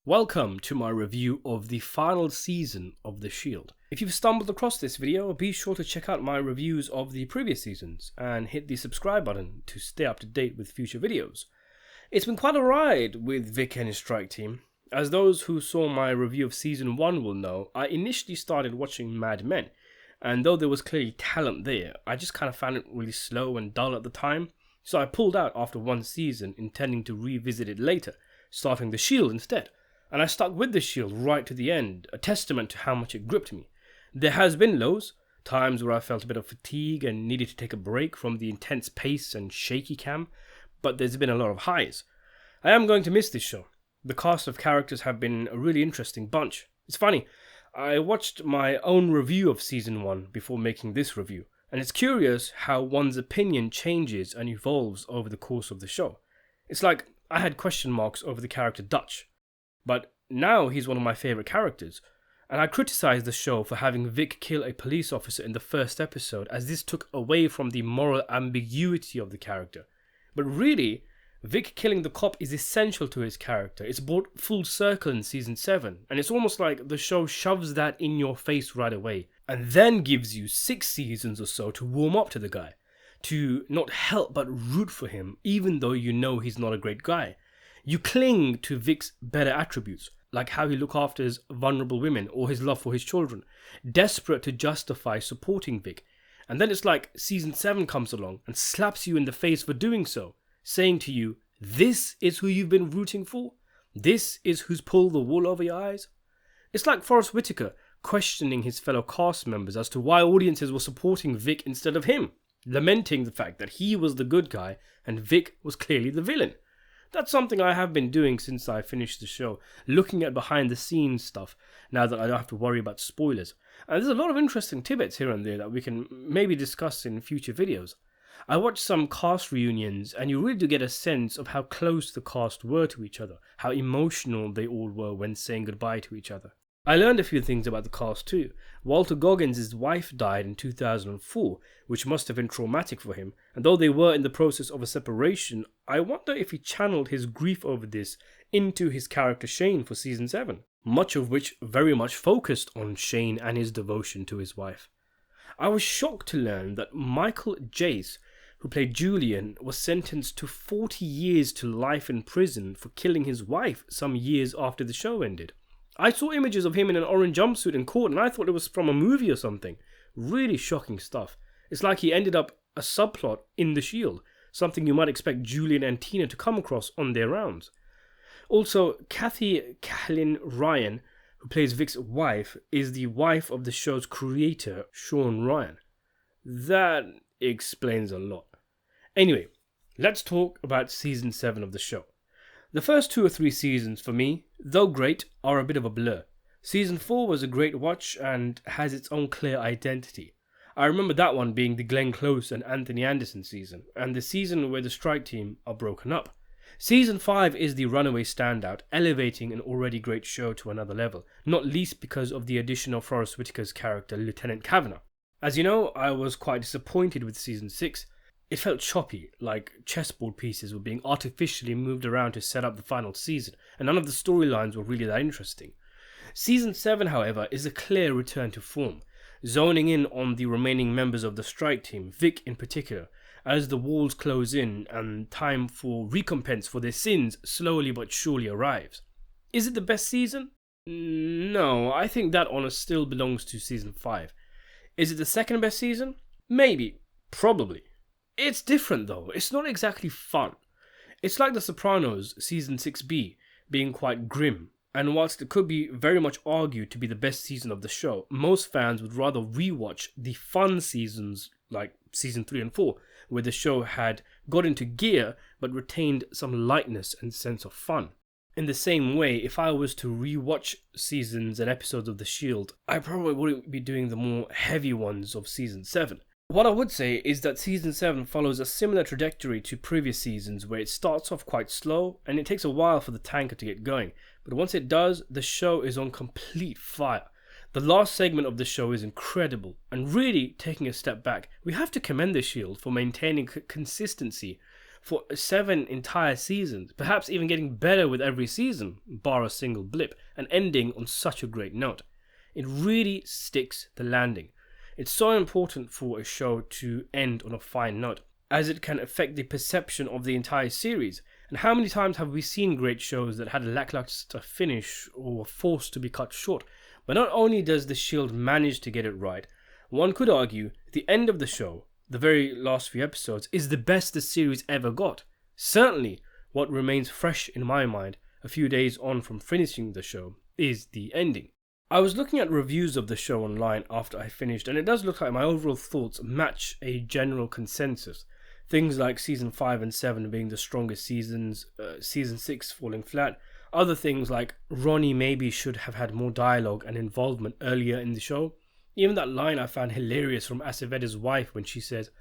Welcome to my review of the final season of The Shield. If you've stumbled across this video, be sure to check out my reviews of the previous seasons and hit the subscribe button to stay up to date with future videos. It's been quite a ride with Vic and his strike team. As those who saw my review of season 1 will know, I initially started watching Mad Men, and though there was clearly talent there, I just kind of found it really slow and dull at the time, so I pulled out after one season, intending to revisit it later, starting The Shield instead. And I stuck with The Shield right to the end, a testament to how much it gripped me. There has been lows, times where I felt a bit of fatigue and needed to take a break from the intense pace and shaky cam, but there's been a lot of highs. I am going to miss this show. The cast of characters have been a really interesting bunch. It's funny, I watched my own review of season 1 before making this review, and it's curious how one's opinion changes and evolves over the course of the show. It's like I had question marks over the character Dutch, but now he's one of my favourite characters, and I criticised the show for having Vic kill a police officer in the first episode, as this took away from the moral ambiguity of the character. But really, Vic killing the cop is essential to his character. It's brought full circle in season 7, and it's almost like the show shoves that in your face right away, and then gives you 6 seasons or so to warm up to the guy, to not help but root for him, even though you know he's not a great guy. You cling to Vic's better attributes, like how he look after his vulnerable women or his love for his children, desperate to justify supporting Vic. And then it's like season 7 comes along and slaps you in the face for doing so, saying to you, this is who you've been rooting for? This is who's pulled the wool over your eyes? It's like Forrest Whitaker questioning his fellow cast members as to why audiences were supporting Vic instead of him, lamenting the fact that he was the good guy and Vic was clearly the villain. That's something I have been doing since I finished the show, looking at behind the scenes stuff now that I don't have to worry about spoilers. And there's a lot of interesting tidbits here and there that we can maybe discuss in future videos. I watched some cast reunions and you really do get a sense of how close the cast were to each other, how emotional they all were when saying goodbye to each other. I learned a few things about the cast too. Walter Goggins' wife died in 2004, which must have been traumatic for him, and though they were in the process of a separation, I wonder if he channeled his grief over this into his character Shane for season 7, much of which very much focused on Shane and his devotion to his wife. I was shocked to learn that Michael Jace, who played Julian, was sentenced to 40 years to life in prison for killing his wife some years after the show ended. I saw images of him in an orange jumpsuit in court and I thought it was from a movie or something. Really shocking stuff. It's like he ended up a subplot in The Shield, something you might expect Julian and Tina to come across on their rounds. Also, Kathy Kahlin Ryan, who plays Vic's wife, is the wife of the show's creator, Sean Ryan. That explains a lot. Anyway, let's talk about season 7 of the show. The first 2 or 3 seasons for me, though great, are a bit of a blur. Season 4 was a great watch and has its own clear identity. I remember that one being the Glenn Close and Anthony Anderson season, and the season where the strike team are broken up. Season 5 is the runaway standout, elevating an already great show to another level, not least because of the addition of Forrest Whitaker's character Lieutenant Kavanagh. As you know, I was quite disappointed with season 6. It felt choppy, like chessboard pieces were being artificially moved around to set up the final season, and none of the storylines were really that interesting. Season 7, however, is a clear return to form, zoning in on the remaining members of the strike team, Vic in particular, as the walls close in and time for recompense for their sins slowly but surely arrives. Is it the best season? No, I think that honour still belongs to season 5. Is it the second best season? Maybe. Probably. It's different though, it's not exactly fun. It's like The Sopranos season 6B being quite grim, and whilst it could be very much argued to be the best season of the show, most fans would rather rewatch the fun seasons like season 3 and 4, where the show had got into gear but retained some lightness and sense of fun. In the same way, if I was to rewatch seasons and episodes of The Shield, I probably wouldn't be doing the more heavy ones of season 7. What I would say is that season 7 follows a similar trajectory to previous seasons, where it starts off quite slow and it takes a while for the tanker to get going, but once it does, the show is on complete fire. The last segment of the show is incredible, and really taking a step back, we have to commend The Shield for maintaining consistency for 7 entire seasons, perhaps even getting better with every season, bar a single blip, and ending on such a great note. It really sticks the landing. It's so important for a show to end on a fine note, as it can affect the perception of the entire series. And how many times have we seen great shows that had a lackluster finish or were forced to be cut short? But not only does The Shield manage to get it right, one could argue the end of the show, the very last few episodes, is the best the series ever got. Certainly, what remains fresh in my mind a few days on from finishing the show is the ending. I was looking at reviews of the show online after I finished, and it does look like my overall thoughts match a general consensus. Things like season 5 and 7 being the strongest seasons, season 6 falling flat. Other things like Ronnie maybe should have had more dialogue and involvement earlier in the show. Even that line I found hilarious from Aceveda's wife when she says,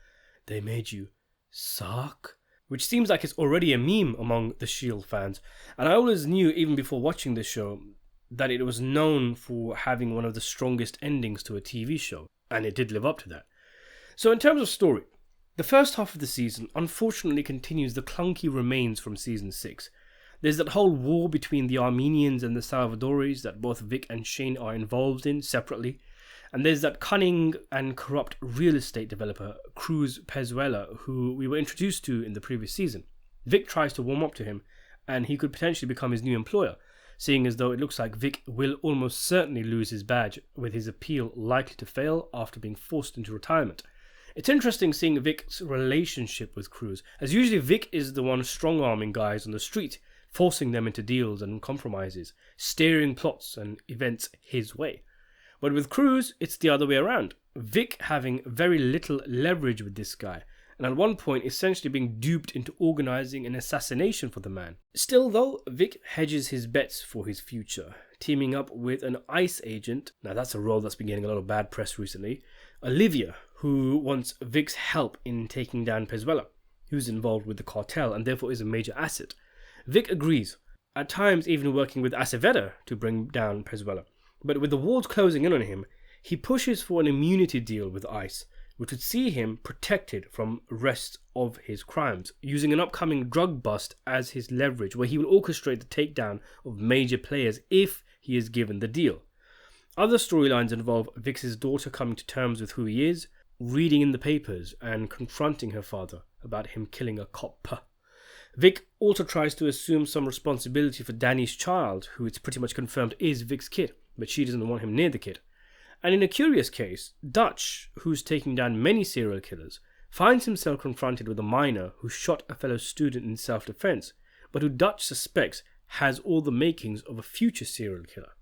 "They made you suck?" Which seems like it's already a meme among the Shield fans. And I always knew, even before watching the show, that it was known for having one of the strongest endings to a TV show. And it did live up to that. So in terms of story, the first half of the season unfortunately continues the clunky remains from season 6. There's that whole war between the Armenians and the Salvadoris that both Vic and Shane are involved in separately. And there's that cunning and corrupt real estate developer, Cruz Pezuela, who we were introduced to in the previous season. Vic tries to warm up to him, and he could potentially become his new employer, seeing as though it looks like Vic will almost certainly lose his badge, with his appeal likely to fail after being forced into retirement. It's interesting seeing Vic's relationship with Cruz, as usually Vic is the one strong-arming guys on the street, forcing them into deals and compromises, steering plots and events his way. But with Cruz, it's the other way around. Vic having very little leverage with this guy, and at one point essentially being duped into organising an assassination for the man. Still though, Vic hedges his bets for his future, teaming up with an ICE agent, now that's a role that's been getting a lot of bad press recently, Olivia, who wants Vic's help in taking down Pezuela, who's involved with the cartel and therefore is a major asset. Vic agrees, at times even working with Aceveda to bring down Pezuela. But with the walls closing in on him, he pushes for an immunity deal with ICE, which would see him protected from arrest of his crimes, using an upcoming drug bust as his leverage, where he will orchestrate the takedown of major players if he is given the deal. Other storylines involve Vic's daughter coming to terms with who he is, reading in the papers, and confronting her father about him killing a cop. Vic also tries to assume some responsibility for Danny's child, who it's pretty much confirmed is Vic's kid, but she doesn't want him near the kid. And in a curious case, Dutch, who's taking down many serial killers, finds himself confronted with a minor who shot a fellow student in self-defense, but who Dutch suspects has all the makings of a future serial killer.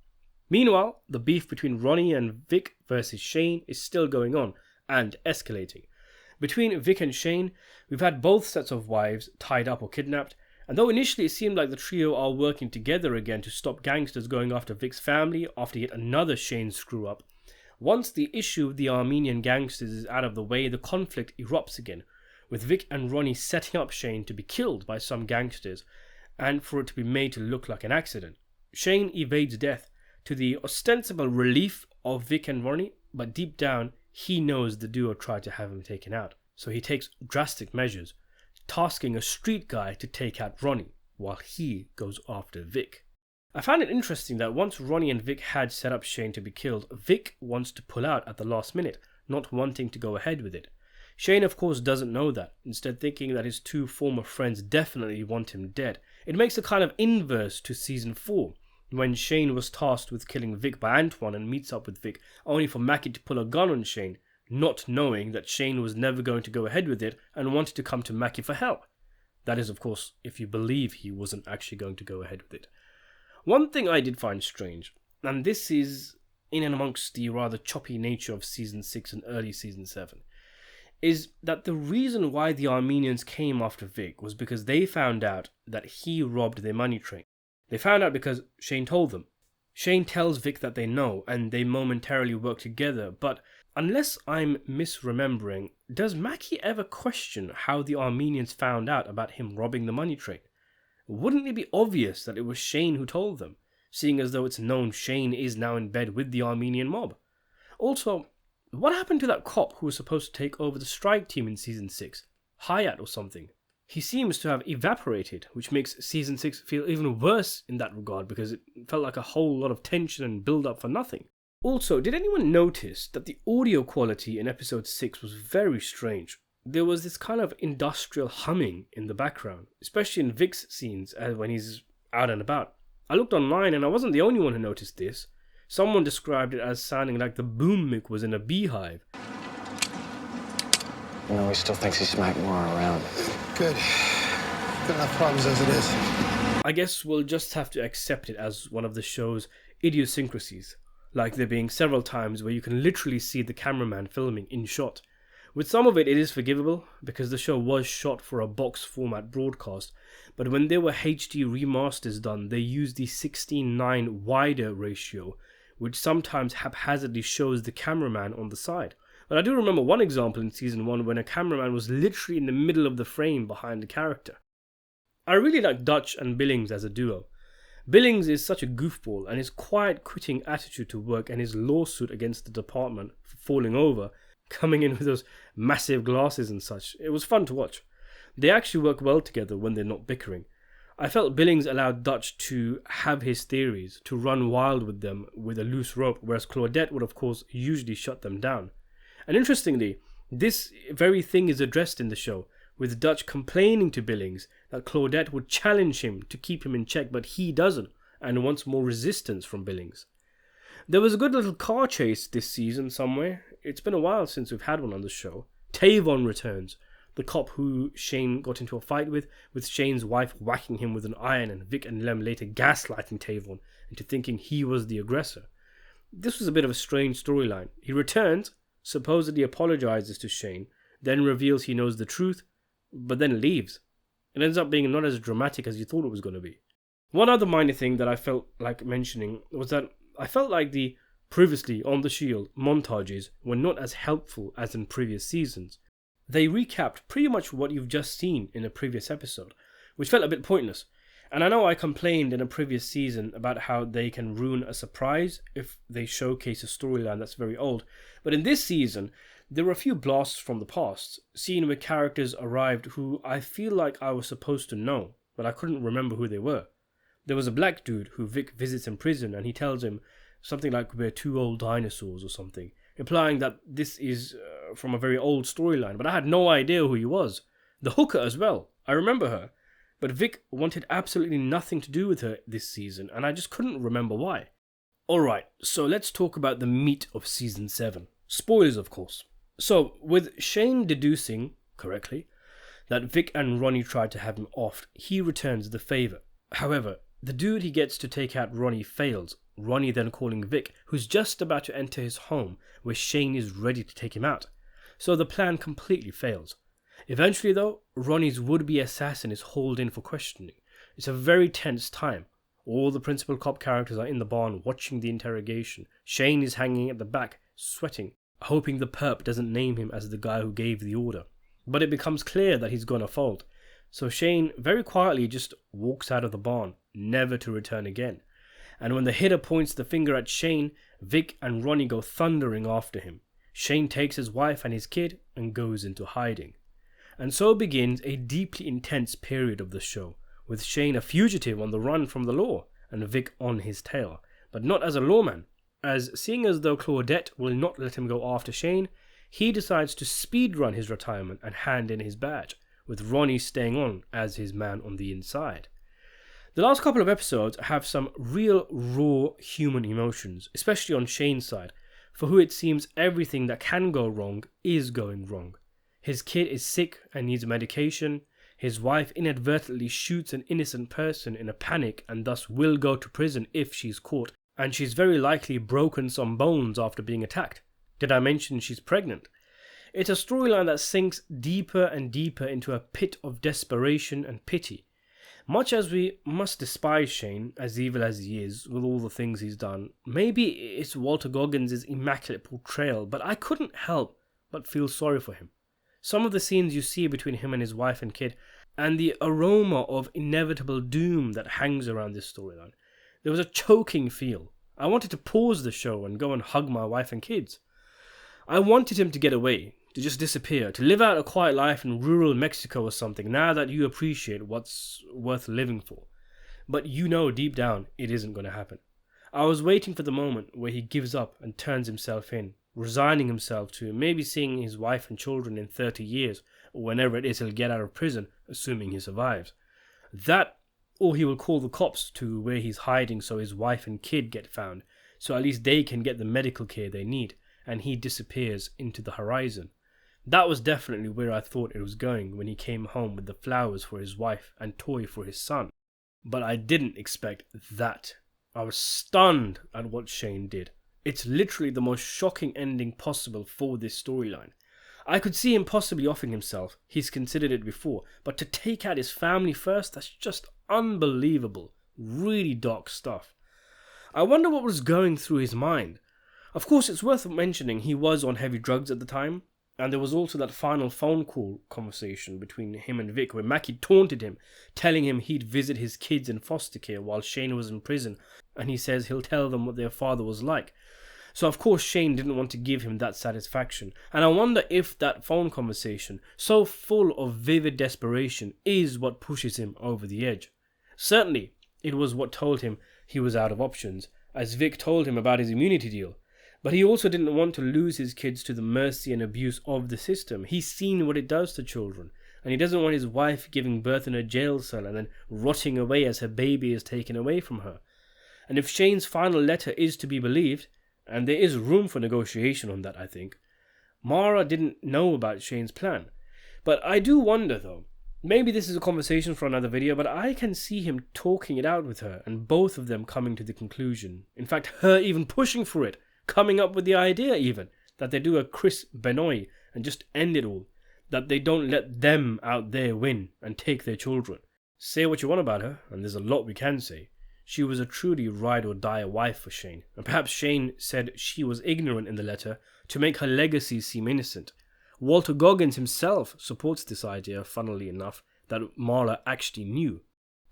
Meanwhile, the beef between Ronnie and Vic versus Shane is still going on and escalating. Between Vic and Shane, we've had both sets of wives tied up or kidnapped, and though initially it seemed like the trio are working together again to stop gangsters going after Vic's family after yet another Shane screw-up, once the issue of the Armenian gangsters is out of the way, the conflict erupts again, with Vic and Ronnie setting up Shane to be killed by some gangsters, and for it to be made to look like an accident. Shane evades death, to the ostensible relief of Vic and Ronnie, but deep down, he knows the duo tried to have him taken out, so he takes drastic measures, tasking a street guy to take out Ronnie, while he goes after Vic. I found it interesting that once Ronnie and Vic had set up Shane to be killed, Vic wants to pull out at the last minute, not wanting to go ahead with it. Shane of course doesn't know that, instead thinking that his two former friends definitely want him dead. It makes a kind of inverse to season 4, when Shane was tasked with killing Vic by Antoine and meets up with Vic, only for Mackey to pull a gun on Shane, not knowing that Shane was never going to go ahead with it and wanted to come to Mackey for help. That is, of course, if you believe he wasn't actually going to go ahead with it. One thing I did find strange, and this is in and amongst the rather choppy nature of season 6 and early season 7, is that the reason why the Armenians came after Vic was because they found out that he robbed their money train. They found out because Shane told them. Shane tells Vic that they know, and they momentarily work together, but unless I'm misremembering, does Mackey ever question how the Armenians found out about him robbing the money train? Wouldn't it be obvious that it was Shane who told them, seeing as though it's known Shane is now in bed with the Armenian mob? Also, what happened to that cop who was supposed to take over the strike team in season 6? Hayat or something? he seems to have evaporated, which makes season 6 feel even worse in that regard because it felt like a whole lot of tension and build up for nothing. Also, did anyone notice that the audio quality in episode 6 was very strange? There was this kind of industrial humming in the background, especially in Vic's scenes when he's out and about. I looked online and I wasn't the only one who noticed this. Someone described it as sounding like the boom mic was in a beehive. You know, he still thinks he smacked more around. Good. Got enough problems as it is. I guess we'll just have to accept it as one of the show's idiosyncrasies, like there being several times where you can literally see the cameraman filming in shot. With some of it is forgivable, because the show was shot for a box format broadcast, but when there were HD remasters done, they used the 16:9 wider ratio, which sometimes haphazardly shows the cameraman on the side. But I do remember one example in season 1 when a cameraman was literally in the middle of the frame behind the character. I really like Dutch and Billings as a duo. Billings is such a goofball, and his quiet quitting attitude to work and his lawsuit against the department for falling over, coming in with those massive glasses and such, it was fun to watch. They actually work well together when they're not bickering. I felt Billings allowed Dutch to have his theories, to run wild with them with a loose rope, whereas Claudette would of course usually shut them down. And interestingly, this very thing is addressed in the show, with Dutch complaining to Billings that Claudette would challenge him to keep him in check, but he doesn't, and wants more resistance from Billings. There was a good little car chase this season somewhere. It's been a while since we've had one on the show. Tavon returns, the cop who Shane got into a fight with Shane's wife whacking him with an iron and Vic and Lem later gaslighting Tavon into thinking he was the aggressor. This was a bit of a strange storyline. He returns, supposedly apologizes to Shane, then reveals he knows the truth, but then leaves. It ends up being not as dramatic as you thought it was going to be. One other minor thing that I felt like mentioning was that I felt like the previously on the Shield montages were not as helpful as in previous seasons. They recapped pretty much what you've just seen in a previous episode, which felt a bit pointless. And I know I complained in a previous season about how they can ruin a surprise if they showcase a storyline that's very old, but in this season there were a few blasts from the past, seen where characters arrived who I feel like I was supposed to know, but I couldn't remember who they were. There was a black dude who Vic visits in prison and he tells him something like we're two old dinosaurs or something, implying that this is from a very old storyline, but I had no idea who he was. The hooker as well, I remember her, but Vic wanted absolutely nothing to do with her this season and I just couldn't remember why. Alright, so let's talk about the meat of season 7. Spoilers of course. So, with Shane deducing, correctly, that Vic and Ronnie tried to have him off, he returns the favour. However, the dude he gets to take out Ronnie fails, Ronnie then calling Vic, who's just about to enter his home where Shane is ready to take him out. So the plan completely fails. Eventually though, Ronnie's would-be assassin is hauled in for questioning. It's a very tense time. All the principal cop characters are in the barn watching the interrogation. Shane is hanging at the back, sweating, hoping the perp doesn't name him as the guy who gave the order. But it becomes clear that he's gonna fold. So Shane very quietly just walks out of the barn, never to return again. And when the hitter points the finger at Shane, Vic and Ronnie go thundering after him. Shane takes his wife and his kid and goes into hiding. And so begins a deeply intense period of the show, with Shane a fugitive on the run from the law, and Vic on his tail, but not as a lawman, as seeing as though Claudette will not let him go after Shane, he decides to speedrun his retirement and hand in his badge, with Ronnie staying on as his man on the inside. The last couple of episodes have some real raw human emotions, especially on Shane's side, for who it seems everything that can go wrong is going wrong. His kid is sick and needs medication, his wife inadvertently shoots an innocent person in a panic and thus will go to prison if she's caught, and she's very likely broken some bones after being attacked. Did I mention she's pregnant? It's a storyline that sinks deeper and deeper into a pit of desperation and pity. Much as we must despise Shane, as evil as he is, with all the things he's done, maybe it's Walter Goggins' immaculate portrayal, but I couldn't help but feel sorry for him. Some of the scenes you see between him and his wife and kid, and the aroma of inevitable doom that hangs around this storyline. There was a choking feel. I wanted to pause the show and go and hug my wife and kids. I wanted him to get away, to just disappear, to live out a quiet life in rural Mexico or something, now that you appreciate what's worth living for. But you know deep down it isn't going to happen. I was waiting for the moment where he gives up and turns himself in, resigning himself to maybe seeing his wife and children in 30 years, or whenever it is he'll get out of prison, assuming he survives. That, or he will call the cops to where he's hiding so his wife and kid get found, so at least they can get the medical care they need, and he disappears into the horizon. That was definitely where I thought it was going when he came home with the flowers for his wife and toy for his son. But I didn't expect that. I was stunned at what Shane did. It's literally the most shocking ending possible for this storyline. I could see him possibly offing himself. He's considered it before. But to take out his family first, that's just unbelievable. Really dark stuff. I wonder what was going through his mind. Of course, it's worth mentioning he was on heavy drugs at the time. And there was also that final phone call conversation between him and Vic where Mackey taunted him, telling him he'd visit his kids in foster care while Shane was in prison, and he says he'll tell them what their father was like. So of course Shane didn't want to give him that satisfaction, and I wonder if that phone conversation, so full of vivid desperation, is what pushes him over the edge. Certainly, it was what told him he was out of options, as Vic told him about his immunity deal. But he also didn't want to lose his kids to the mercy and abuse of the system. He's seen what it does to children, and he doesn't want his wife giving birth in a jail cell and then rotting away as her baby is taken away from her. And if Shane's final letter is to be believed, and there is room for negotiation on that, I think, Mara didn't know about Shane's plan. But I do wonder though, maybe this is a conversation for another video, but I can see him talking it out with her and both of them coming to the conclusion. In fact, her even pushing for it. Coming up with the idea even, that they do a Chris Benoit and just end it all. That they don't let them out there win and take their children. Say what you want about her, and there's a lot we can say. She was a truly ride or die wife for Shane. And perhaps Shane said she was ignorant in the letter to make her legacy seem innocent. Walter Goggins himself supports this idea, funnily enough, that Marla actually knew.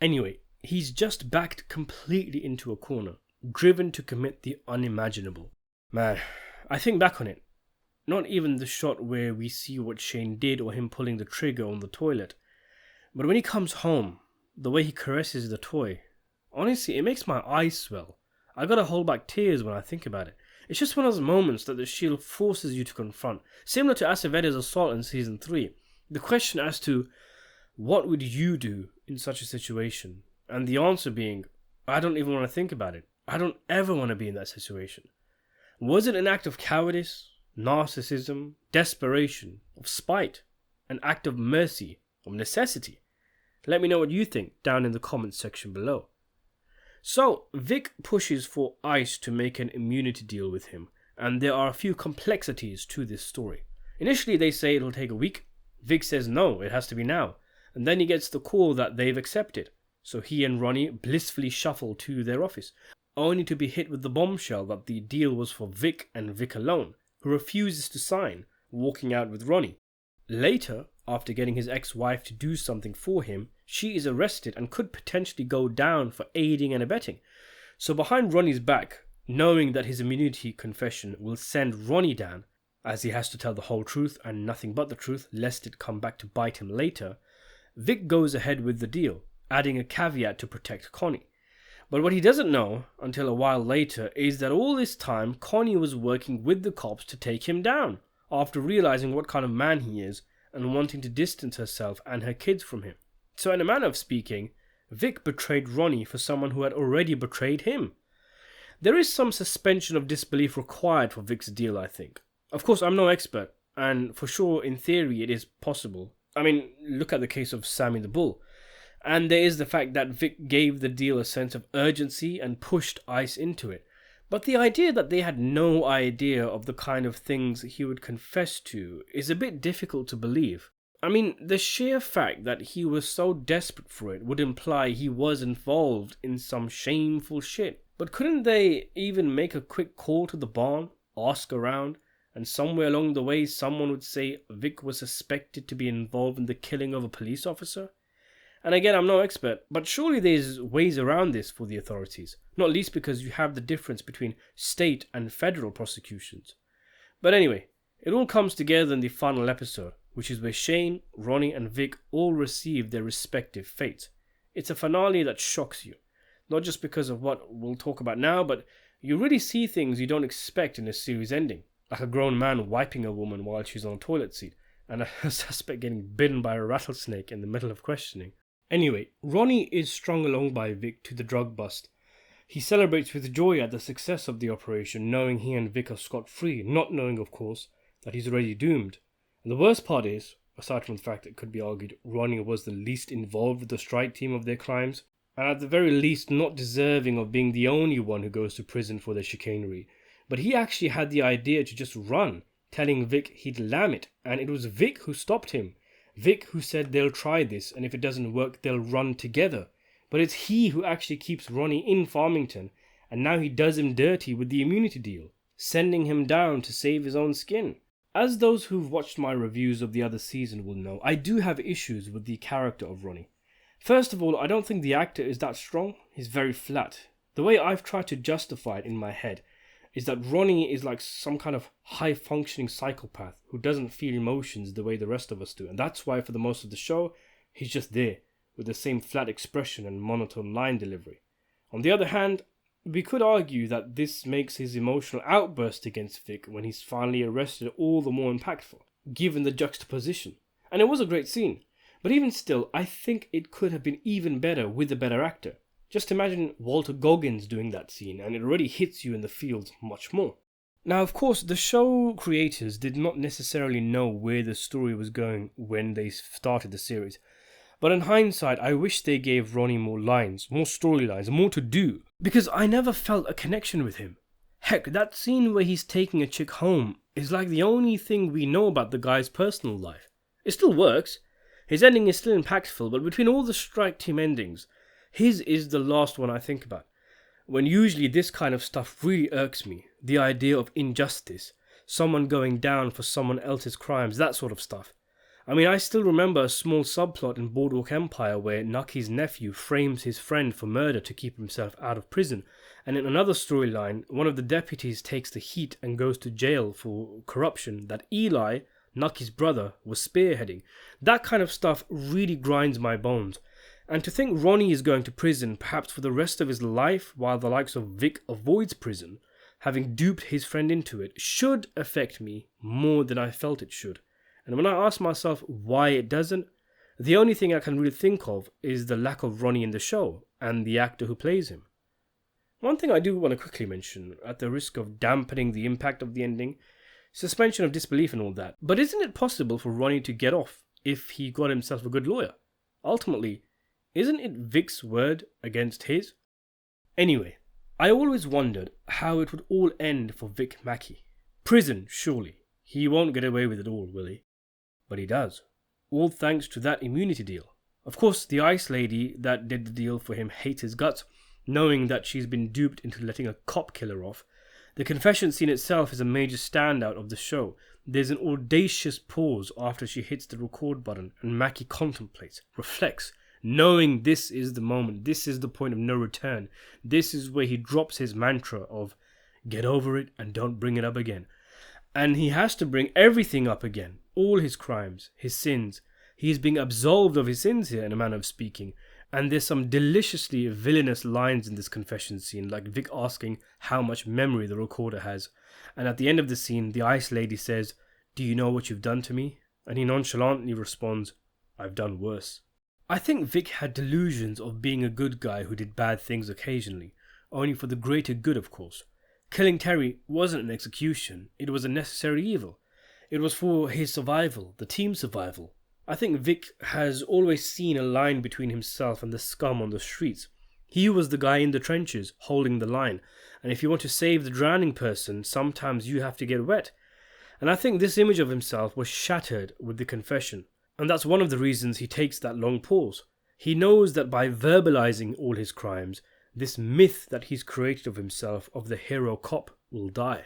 Anyway, he's just backed completely into a corner, driven to commit the unimaginable. Man, I think back on it. Not even the shot where we see what Shane did or him pulling the trigger on the toilet. But when he comes home, the way he caresses the toy, honestly, it makes my eyes swell. I gotta hold back tears when I think about it. It's just one of those moments that the Shield forces you to confront. Similar to Acevedo's assault in Season 3. The question as to, what would you do in such a situation? And the answer being, I don't even want to think about it. I don't ever want to be in that situation. Was it an act of cowardice, narcissism, desperation, of spite, an act of mercy, of necessity? Let me know what you think down in the comments section below. So, Vic pushes for ICE to make an immunity deal with him, and there are a few complexities to this story. Initially they say it'll take a week. Vic says no, it has to be now, and then he gets the call that they've accepted. So he and Ronnie blissfully shuffle to their office, only to be hit with the bombshell that the deal was for Vic and Vic alone, who refuses to sign, walking out with Ronnie. Later, after getting his ex-wife to do something for him, she is arrested and could potentially go down for aiding and abetting. So behind Ronnie's back, knowing that his immunity confession will send Ronnie down, as he has to tell the whole truth and nothing but the truth, lest it come back to bite him later, Vic goes ahead with the deal, adding a caveat to protect Connie. But what he doesn't know, until a while later, is that all this time Connie was working with the cops to take him down, after realizing what kind of man he is and wanting to distance herself and her kids from him. So in a manner of speaking, Vic betrayed Ronnie for someone who had already betrayed him. There is some suspension of disbelief required for Vic's deal, I think. Of course, I'm no expert, and for sure, in theory, it is possible. I mean, look at the case of Sammy the Bull. And there is the fact that Vic gave the deal a sense of urgency and pushed ICE into it. But the idea that they had no idea of the kind of things he would confess to is a bit difficult to believe. I mean, the sheer fact that he was so desperate for it would imply he was involved in some shameful shit. But couldn't they even make a quick call to the barn, ask around, and somewhere along the way someone would say Vic was suspected to be involved in the killing of a police officer? And again, I'm no expert, but surely there's ways around this for the authorities, not least because you have the difference between state and federal prosecutions. But anyway, It all comes together in the final episode, which is where Shane, Ronnie and Vic all receive their respective fates. It's a finale that shocks you, not just because of what we'll talk about now, but you really see things you don't expect in a series ending, like a grown man wiping a woman while she's on a toilet seat, and a suspect getting bitten by a rattlesnake in the middle of questioning. Anyway, Ronnie is strung along by Vic to the drug bust. He celebrates with joy at the success of the operation, knowing he and Vic are scot-free, not knowing, of course, that he's already doomed. And the worst part is, aside from the fact that it could be argued Ronnie was the least involved with the strike team of their crimes, and at the very least not deserving of being the only one who goes to prison for their chicanery, but he actually had the idea to just run, telling Vic he'd lam it, and it was Vic who stopped him. Vic who said they'll try this, and if it doesn't work, they'll run together. But it's he who actually keeps Ronnie in Farmington, and now he does him dirty with the immunity deal, sending him down to save his own skin. As those who've watched my reviews of the other season will know, I do have issues with the character of Ronnie. First of all, I don't think the actor is that strong. He's very flat. The way I've tried to justify it in my head is that Ronnie is like some kind of high-functioning psychopath who doesn't feel emotions the way the rest of us do, and that's why for the most of the show, he's just there, with the same flat expression and monotone line delivery. On the other hand, we could argue that this makes his emotional outburst against Vic when he's finally arrested all the more impactful, given the juxtaposition. And it was a great scene, but even still, I think it could have been even better with a better actor. Just imagine Walter Goggins doing that scene, and it already hits you in the feels much more. Now, of course, the show creators did not necessarily know where the story was going when they started the series. But in hindsight, I wish they gave Ronnie more lines, more storylines, more to do, because I never felt a connection with him. Heck, that scene where he's taking a chick home is like the only thing we know about the guy's personal life. It still works. His ending is still impactful, but between all the strike team endings, his is the last one I think about. When usually this kind of stuff really irks me. The idea of injustice, someone going down for someone else's crimes, that sort of stuff. I mean, I still remember a small subplot in Boardwalk Empire where Nucky's nephew frames his friend for murder to keep himself out of prison, and in another storyline, one of the deputies takes the heat and goes to jail for corruption that Eli, Nucky's brother, was spearheading. That kind of stuff really grinds my bones. And to think Ronnie is going to prison perhaps for the rest of his life while the likes of Vic avoids prison, having duped his friend into it, should affect me more than I felt it should. And when I ask myself why it doesn't, the only thing I can really think of is the lack of Ronnie in the show and the actor who plays him. One thing I do want to quickly mention, at the risk of dampening the impact of the ending, suspension of disbelief and all that, but isn't it possible for Ronnie to get off if he got himself a good lawyer? Ultimately, isn't it Vic's word against his? Anyway, I always wondered how it would all end for Vic Mackey. Prison, surely. He won't get away with it all, will he? But he does. All thanks to that immunity deal. Of course, the ice lady that did the deal for him hates his guts, knowing that she's been duped into letting a cop kill her off. The confession scene itself is a major standout of the show. There's an audacious pause after she hits the record button and Mackey contemplates, reflects, knowing this is the moment, this is the point of no return. This is where he drops his mantra of, get over it and don't bring it up again. And he has to bring everything up again. All his crimes, his sins. He is being absolved of his sins here, in a manner of speaking. And there's some deliciously villainous lines in this confession scene, like Vic asking how much memory the recorder has. And at the end of the scene, the ice lady says, "Do you know what you've done to me?" And he nonchalantly responds, "I've done worse." I think Vic had delusions of being a good guy who did bad things occasionally, only for the greater good, of course. Killing Terry wasn't an execution, it was a necessary evil. It was for his survival, the team's survival. I think Vic has always seen a line between himself and the scum on the streets. He was the guy in the trenches, holding the line, and if you want to save the drowning person, sometimes you have to get wet. And I think this image of himself was shattered with the confession, and that's one of the reasons he takes that long pause. He knows that by verbalizing all his crimes, this myth that he's created of himself, of the hero cop, will die.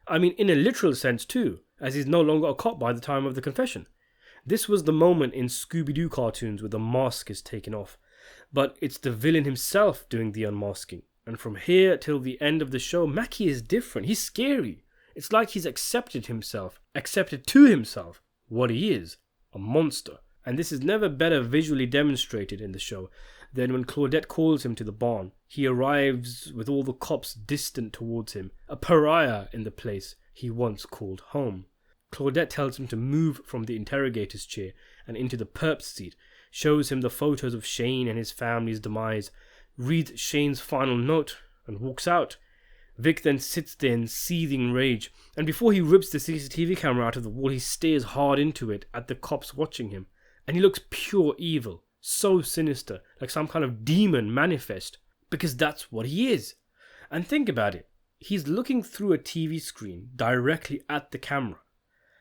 I mean, in a literal sense too, as he's no longer a cop by the time of the confession. This was the moment in Scooby-Doo cartoons where the mask is taken off. But it's the villain himself doing the unmasking. And from here till the end of the show, Mackey is different. He's scary. It's like he's accepted to himself what he is, a monster. And this is never better visually demonstrated in the show than when Claudette calls him to the barn. He arrives with all the cops distant towards him, a pariah in the place he once called home. Claudette tells him to move from the interrogator's chair and into the perp's seat, shows him the photos of Shane and his family's demise, reads Shane's final note, and walks out. Vic then sits there in seething rage, and before he rips the CCTV camera out of the wall, he stares hard into it at the cops watching him. And he looks pure evil, so sinister, like some kind of demon manifest, because that's what he is. And think about it, he's looking through a TV screen directly at the camera.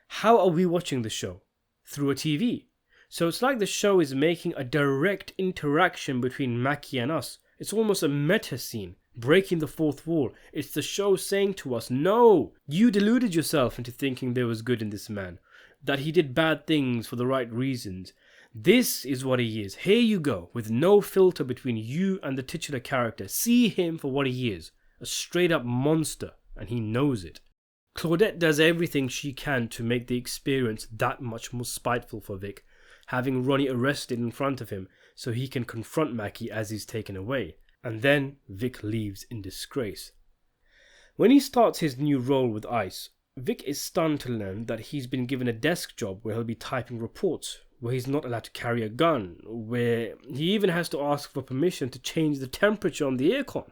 How are we watching the show? Through a TV. So it's like the show is making a direct interaction between Mackey and us. It's almost a meta scene, breaking the fourth wall. It's the show saying to us, no, you deluded yourself into thinking there was good in this man, that he did bad things for the right reasons. This is what he is. Here you go, with no filter between you and the titular character. See him for what he is, a straight up monster, and he knows it. Claudette does everything she can to make the experience that much more spiteful for Vic, having Ronnie arrested in front of him so he can confront Mackey as he's taken away. And then Vic leaves in disgrace. When he starts his new role with ICE, Vic is stunned to learn that he's been given a desk job where he'll be typing reports, where he's not allowed to carry a gun, where he even has to ask for permission to change the temperature on the aircon.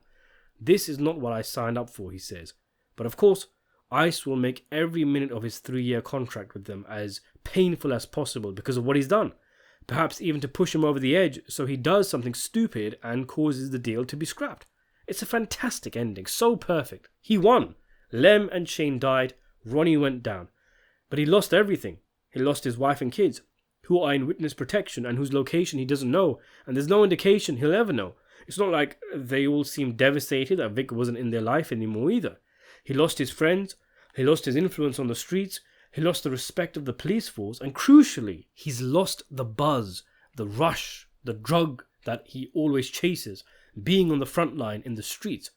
This is not what I signed up for, he says. But of course, ICE will make every minute of his 3-year contract with them as painful as possible because of what he's done. Perhaps even to push him over the edge so he does something stupid and causes the deal to be scrapped. It's a fantastic ending, so perfect. He won. Lem and Shane died, Ronnie went down. But he lost everything. He lost his wife and kids, who are in witness protection and whose location he doesn't know, and there's no indication he'll ever know. It's not like they all seem devastated that Vic wasn't in their life anymore either. He lost his friends, he lost his influence on the streets, he lost the respect of the police force, and crucially, he's lost the buzz, the rush, the drug that he always chases, being on the front line in the streets.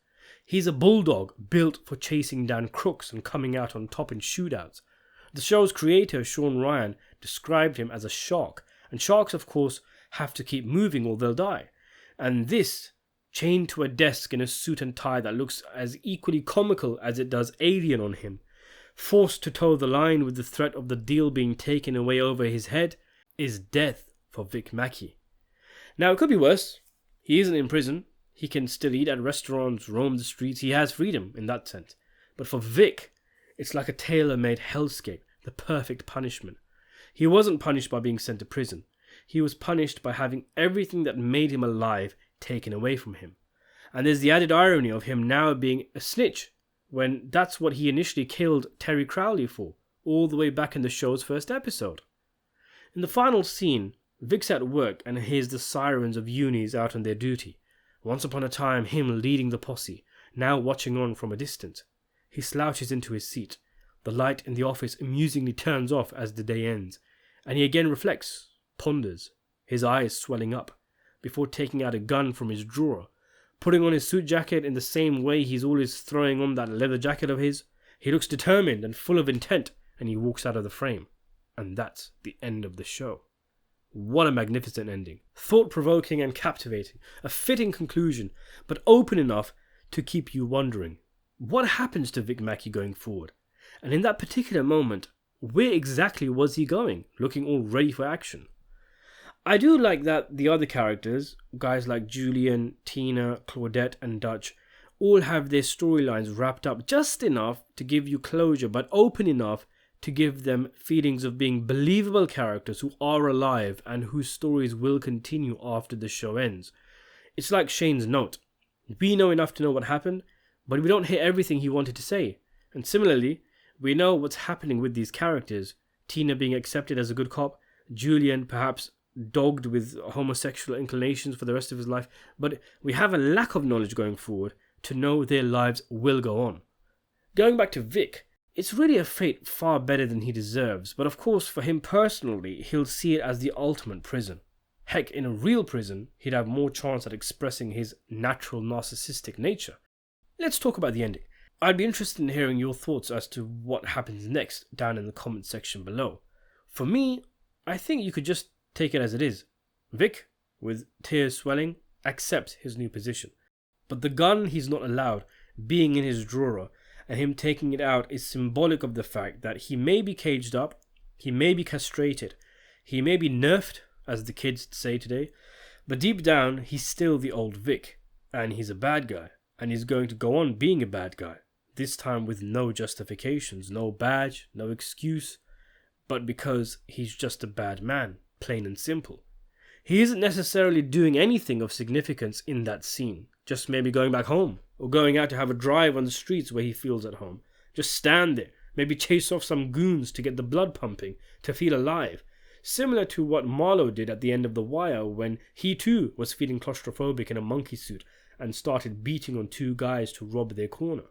He's a bulldog built for chasing down crooks and coming out on top in shootouts. The show's creator, Sean Ryan, described him as a shark, and sharks, of course, have to keep moving or they'll die. And this, chained to a desk in a suit and tie that looks as equally comical as it does alien on him, forced to toe the line with the threat of the deal being taken away over his head, is death for Vic Mackey. Now, it could be worse. He isn't in prison. He can still eat at restaurants, roam the streets. He has freedom in that sense. But for Vic, it's like a tailor-made hellscape, the perfect punishment. He wasn't punished by being sent to prison. He was punished by having everything that made him alive taken away from him. And there's the added irony of him now being a snitch, when that's what he initially killed Terry Crowley for, all the way back in the show's first episode. In the final scene, Vic's at work and hears the sirens of unis out on their duty. Once upon a time, him leading the posse, now watching on from a distance. He slouches into his seat. The light in the office amusingly turns off as the day ends, and he again reflects, ponders, his eyes swelling up, before taking out a gun from his drawer, putting on his suit jacket in the same way he's always throwing on that leather jacket of his. He looks determined and full of intent, and he walks out of the frame. And that's the end of the show. What a magnificent ending. Thought-provoking and captivating. A fitting conclusion, but open enough to keep you wondering, what happens to Vic Mackey going forward? And in that particular moment, where exactly was he going, looking all ready for action? I do like that the other characters, guys like Julian, Tina, Claudette and Dutch, all have their storylines wrapped up just enough to give you closure, but open enough to give them feelings of being believable characters who are alive and whose stories will continue after the show ends. It's like Shane's note. We know enough to know what happened, but we don't hear everything he wanted to say. And similarly, we know what's happening with these characters. Tina being accepted as a good cop, Julian perhaps dogged with homosexual inclinations for the rest of his life, but we have a lack of knowledge going forward to know their lives will go on. Going back to Vic, it's really a fate far better than he deserves, but of course for him personally, he'll see it as the ultimate prison. Heck, in a real prison, he'd have more chance at expressing his natural narcissistic nature. Let's talk about the ending. I'd be interested in hearing your thoughts as to what happens next down in the comment section below. For me, I think you could just take it as it is. Vic, with tears swelling, accepts his new position. But the gun he's not allowed being in his drawer and him taking it out is symbolic of the fact that he may be caged up, he may be castrated, he may be nerfed, as the kids say today, but deep down he's still the old Vic, and he's a bad guy, and he's going to go on being a bad guy, this time with no justifications, no badge, no excuse, but because he's just a bad man, plain and simple. He isn't necessarily doing anything of significance in that scene, just maybe going back home, or going out to have a drive on the streets where he feels at home. Just stand there, maybe chase off some goons to get the blood pumping, to feel alive. Similar to what Marlowe did at the end of The Wire when he too was feeling claustrophobic in a monkey suit and started beating on two guys to rob their corner.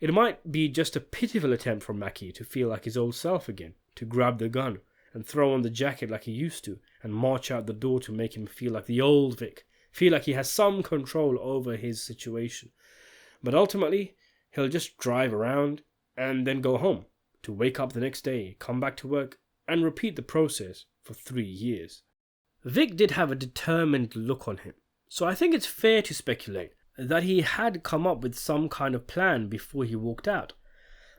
It might be just a pitiful attempt from Mackey to feel like his old self again, to grab the gun and throw on the jacket like he used to and march out the door to make him feel like the old Vic, feel like he has some control over his situation. But ultimately, he'll just drive around and then go home, to wake up the next day, come back to work, and repeat the process for 3 years. Vic did have a determined look on him, so I think it's fair to speculate that he had come up with some kind of plan before he walked out.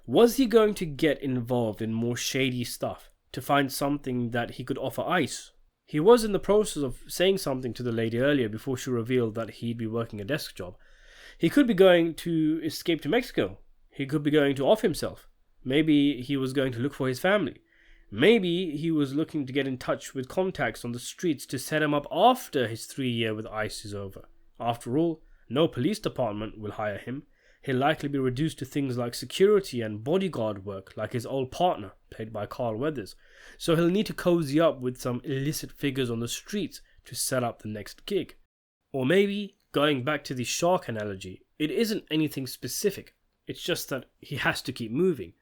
Was he going to get involved in more shady stuff to find something that he could offer ICE? He was in the process of saying something to the lady earlier before she revealed that he'd be working a desk job. He could be going to escape to Mexico. He could be going to off himself. Maybe he was going to look for his family. Maybe he was looking to get in touch with contacts on the streets to set him up after his 3 year with ICE is over. After all, no police department will hire him. He'll likely be reduced to things like security and bodyguard work like his old partner, played by Carl Weathers. So he'll need to cozy up with some illicit figures on the streets to set up the next gig. Or maybe, going back to the shark analogy, it isn't anything specific. It's just that he has to keep moving.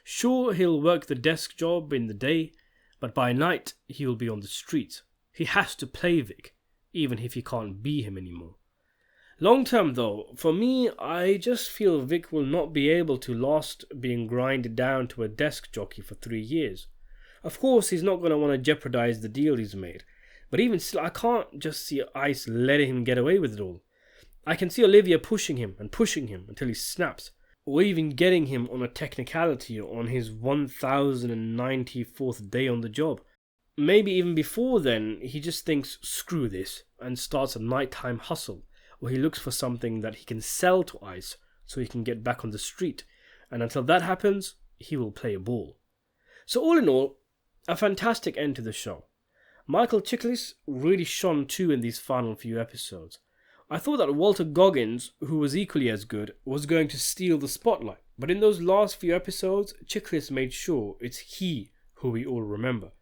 Sure, he'll work the desk job in the day, but by night he'll be on the streets. He has to play Vic, even if he can't be him anymore. Long term though, for me, I just feel Vic will not be able to last being grinded down to a desk jockey for 3 years. Of course, he's not going to want to jeopardize the deal he's made, but even still, I can't just see ICE letting him get away with it all. I can see Olivia pushing him until he snaps, or even getting him on a technicality on his 1094th day on the job. Maybe even before then, he just thinks, screw this, and starts a nighttime hustle, where he looks for something that he can sell to ICE so he can get back on the street, and until that happens, he will play a ball. So all in all, a fantastic end to the show. Michael Chiklis really shone too in these final few episodes. I thought that Walter Goggins, who was equally as good, was going to steal the spotlight, but in those last few episodes, Chiklis made sure it's he who we all remember.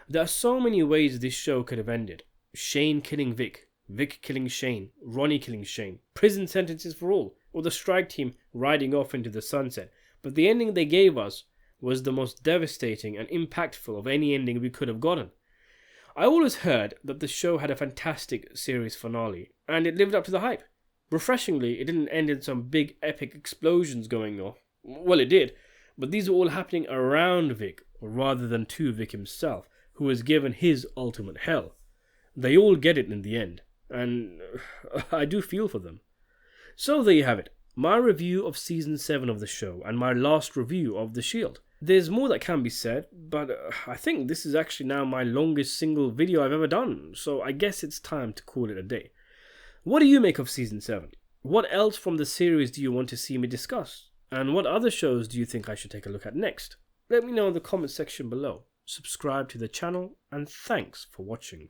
There are so many ways this show could have ended. Shane killing Vic, Vic killing Shane, Ronnie killing Shane, prison sentences for all, or the strike team riding off into the sunset. But the ending they gave us was the most devastating and impactful of any ending we could have gotten. I always heard that the show had a fantastic series finale, and it lived up to the hype. Refreshingly, it didn't end in some big epic explosions going off. Well, it did, but these were all happening around Vic, rather than to Vic himself, who was given his ultimate hell. They all get it in the end, and I do feel for them. So there you have it, my review of Season 7 of the show, and my last review of The Shield. There's more that can be said, but I think this is actually now my longest single video I've ever done, so I guess it's time to call it a day. What do you make of Season 7? What else from the series do you want to see me discuss? And what other shows do you think I should take a look at next? Let me know in the comment section below. Subscribe to the channel, and thanks for watching.